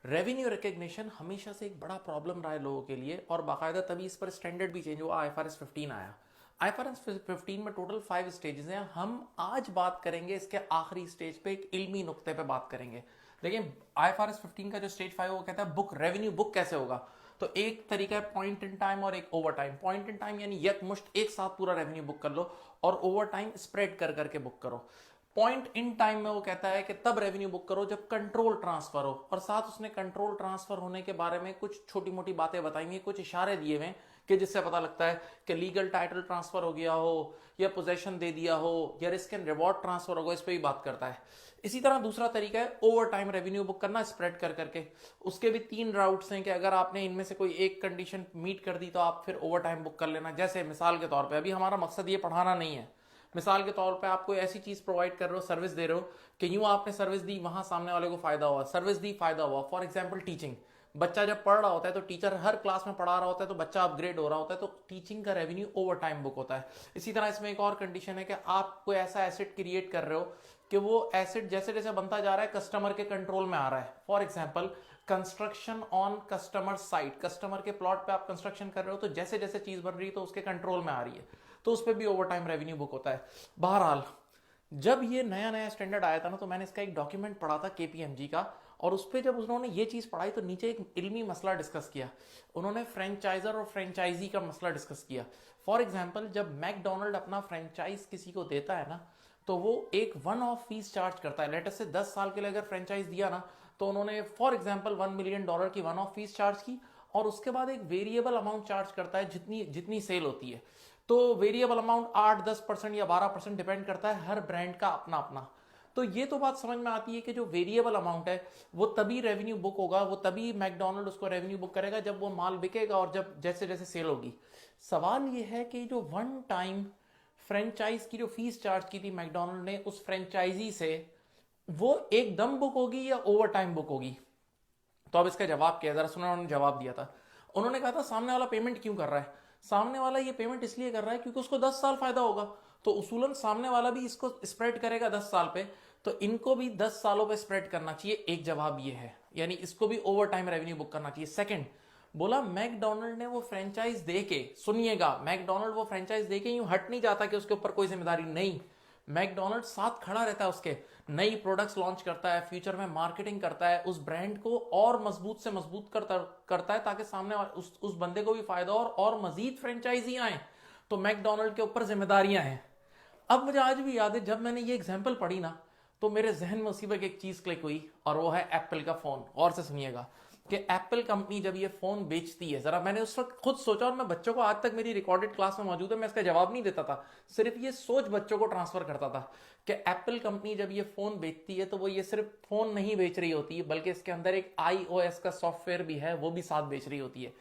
Revenue recognition हमेशा से एक बड़ा प्रॉब्लम रहा है लोगों के लिए, और बाकायदा तभी इस पर स्टैंडर्ड भी चेंज हुआ, आईएफआरएस 15 आया। आईएफआरएस 15 में टोटल 5 स्टेजेस हैं। हम आज बात करेंगे इसके आखिरी स्टेज पे, एक इल्मी नुक्ते पे बात करेंगे। देखिए, आईएफआरएस 15 का जो स्टेज 5 वो कहता है बुक रेवेन्यू बुक कैसे होगा। तो एक तरीका है पॉइंट इन टाइम और एक over time. Point in time यानी यकमुश्त एक साथ पूरा रेवेन्यू बुक कर लो, और ओवर टाइम स्प्रेड कर करके बुक करो। पॉइंट इन टाइम में वो कहता है कि तब रेवेन्यू बुक करो जब कंट्रोल ट्रांसफर हो, और साथ उसने कंट्रोल ट्रांसफर होने के बारे में कुछ छोटी मोटी बातें बताई, कुछ इशारे दिए हुए कि जिससे पता लगता है कि लीगल टाइटल ट्रांसफर हो गया हो, या पोजेशन दे दिया हो, या रिस्क एंड रिवॉर्ड ट्रांसफर होगा, इस पर भी बात करता है। इसी तरह दूसरा तरीका है ओवर टाइम रेवेन्यू बुक करना, स्प्रेड कर करके। उसके भी 3 राउट्स हैं कि अगर आपने इनमें से कोई एक कंडीशन मीट कर दी तो आप फिर ओवर टाइम बुक कर लेना। जैसे मिसाल के तौर पर, अभी हमारा मकसद ये पढ़ाना नहीं है, मिसाल के तौर पे आप कोई ऐसी चीज प्रोवाइड कर रहे हो, सर्विस दे रहे हो कि यूं आपने सर्विस दी, वहां सामने वाले को फायदा हुआ, सर्विस दी फायदा हुआ। फॉर एग्जांपल टीचिंग, बच्चा जब पढ़ रहा होता है तो टीचर हर क्लास में पढ़ा रहा होता है तो बच्चा अपग्रेड हो रहा होता है, तो टीचिंग का रेवेन्यू ओवर टाइम बुक होता है। इसी तरह इसमें एक और कंडीशन है कि आप कोई ऐसा एसेट क्रिएट कर रहे हो कि वो एसेट जैसे जैसे बनता जा रहा है कस्टमर के कंट्रोल में आ रहा है। For example construction on customer site, customer के प्लॉट पे आप कंस्ट्रक्शन कर रहे हो, तो जैसे जैसे चीज बन रही है तो उसके कंट्रोल में आ रही है, तो उस पर भी ओवर टाइम रेवेन्यू बुक होता है। बहरहाल, जब ये नया नया स्टैंडर्ड आया था ना, तो मैंने इसका एक डॉक्यूमेंट पढ़ा था केपीएमजी का, और उस पर जब उन्होंने ये चीज पढ़ाई तो नीचे एक इल्मी मसला डिस्कस किया। उन्होंने फ्रेंचाइजर और फ्रेंचाइजी का मसला डिस्कस किया। फॉर एग्जाम्पल, जब मैकडोनल्ड अपना फ्रेंचाइज किसी को देता है ना, तो वो एक वन ऑफ फीस चार्ज करता है। लेटेस्ट से 10 साल के लिए अगर फ्रेंचाइज दिया ना, तो उन्होंने फॉर एग्जाम्पल $1 मिलियन की वन ऑफ फीस चार्ज की, और उसके बाद एक वेरिएबल अमाउंट चार्ज करता है जितनी जितनी सेल होती है। तो वेरिएबल अमाउंट 8-10% या 12% डिपेंड करता है, हर ब्रांड का अपना अपना। तो ये तो बात समझ में आती है कि जो वेरिएबल अमाउंट है वो तभी रेवेन्यू बुक होगा, वो तभी मैकडोनल्ड उसको रेवेन्यू बुक करेगा जब वो माल बिकेगा और जब जैसे जैसे सेल होगी। सवाल ये है कि जो वन टाइम फ्रेंचाइज की जो फीस चार्ज की थी मैकडोनल्ड ने उस फ्रेंचाइजी से, वो एकदम बुक होगी या ओवर टाइम बुक होगी। तो अब इसका जवाब क्या है, जरा सुना। उन्होंने जवाब दिया था, उन्होंने कहा था सामने वाला पेमेंट क्यों कर रहा है। सामने वाला ये पेमेंट इसलिए कर रहा है क्योंकि उसको 10 साल फायदा होगा, तो उसूलन सामने वाला भी इसको स्प्रेड करेगा 10 साल पे, तो इनको भी 10 सालों पे स्प्रेड करना चाहिए। एक जवाब ये है, यानी इसको भी ओवर टाइम रेवेन्यू बुक करना चाहिए। सेकंड, बोला मैकडोनल्ड ने वो फ्रेंचाइज दे के, सुनिएगा, मैकडोनल्ड वो फ्रेंचाइज दे के यूं हट नहीं जाता कि उसके ऊपर कोई जिम्मेदारी नहीं। मैकडोनल्ड साथ खड़ा रहता है उसके, नई प्रोडक्ट्स लॉन्च करता है, फ्यूचर में मार्केटिंग करता है, उस ब्रांड को और मजबूत से मजबूत करता है ताकि सामने उस बंदे को भी फायदा और मजीद फ्रेंचाइजी आए। तो मैकडोनल्ड के ऊपर जिम्मेदारियां हैं। अब मुझे आज भी याद है जब मैंने ये एग्जाम्पल पढ़ी ना, तो मेरे जहन में उसी वक्त एक चीज क्लिक हुई, और वो है एप्पल का फोन। और से सुनिएगा कि एप्पल कंपनी जब ये फोन बेचती है, जरा मैंने उस वक्त खुद सोचा, और मैं बच्चों को, आज तक मेरी रिकॉर्डेड क्लास में मौजूद है, मैं इसका जवाब नहीं देता था, सिर्फ ये सोच बच्चों को ट्रांसफर करता था कि एप्पल कंपनी जब ये फोन बेचती है तो वो ये सिर्फ फोन नहीं बेच रही होती है, बल्कि इसके अंदर एक iOS का सॉफ्टवेयर भी है, वो भी साथ बेच रही होती है।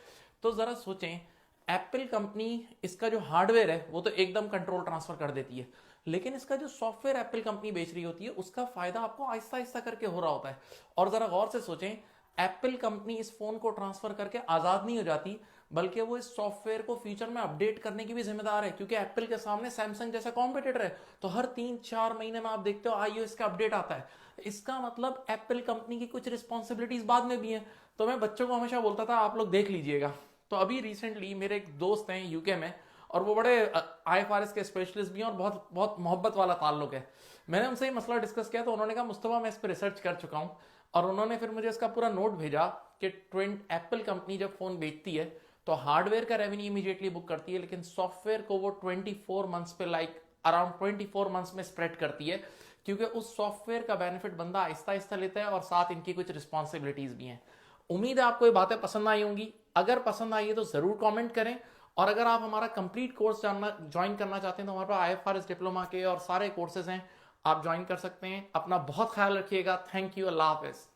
तो जरा सोचें, एप्पल कंपनी इसका जो हार्डवेयर है वो तो एकदम कंट्रोल ट्रांसफर कर देती है, लेकिन इसका जो सॉफ्टवेयर एप्पल कंपनी बेच रही होती है उसका फायदा आपको आहिस्ता आहिस्ता करके हो रहा होता है। और जरा गौर से सोचें, एप्पल कंपनी इस फोन को ट्रांसफर करके आजाद नहीं हो जाती, बल्कि वो इस सॉफ्टवेयर को फ्यूचर में अपडेट करने की भी जिम्मेदार है, क्योंकि एप्पल के सामने सैमसंग जैसा कॉम्पिटिटर है, तो हर 3-4 महीने में आप देखते हो iOS का अपडेट आता है। इसका मतलब एप्पल कंपनी की कुछ रिस्पॉन्सिबिलिटीज बाद में भी हैं। तो मैं बच्चों को हमेशा बोलता था आप लोग देख लीजिएगा। तो अभी रिसेंटली मेरे एक दोस्त हैं यूके में, और वो बड़े आईएफआरएस के स्पेशलिस्ट भी हैं, और बहुत बहुत मोहब्बत वाला ताल्लुक है। मैंने उनसे ये मसला डिस्कस किया तो उन्होंने कहा मुस्तफा मैं इस पर रिसर्च कर चुका हूँ, और उन्होंने फिर मुझे इसका पूरा नोट भेजा कि एप्पल कंपनी जब फोन बेचती है तो हार्डवेयर का रेवेन्यू इमीडिएटली बुक करती है, लेकिन सॉफ्टवेयर को वो 24 मंथ्स पे, लाइक अराउंड 24 मंथ्स में स्प्रेड करती है, क्योंकि उस सॉफ्टवेयर का बेनिफिट बंदा आहिस्ता आहिस्ता लेता है, और साथ इनकी कुछ रिस्पॉन्सिबिलिटीज भी हैं। उम्मीद है आपको ये बातें पसंद आई होंगी। अगर पसंद आई है तो जरूर कमेंट करें, और अगर आप हमारा कंप्लीट कोर्स जानना ज्वाइन करना चाहते हैं तो हमारे पास आईएफआरएस डिप्लोमा के और सारे कोर्सेज हैं, आप ज्वाइन कर सकते हैं। अपना बहुत ख्याल रखिएगा। Thank you. Allah Hafiz.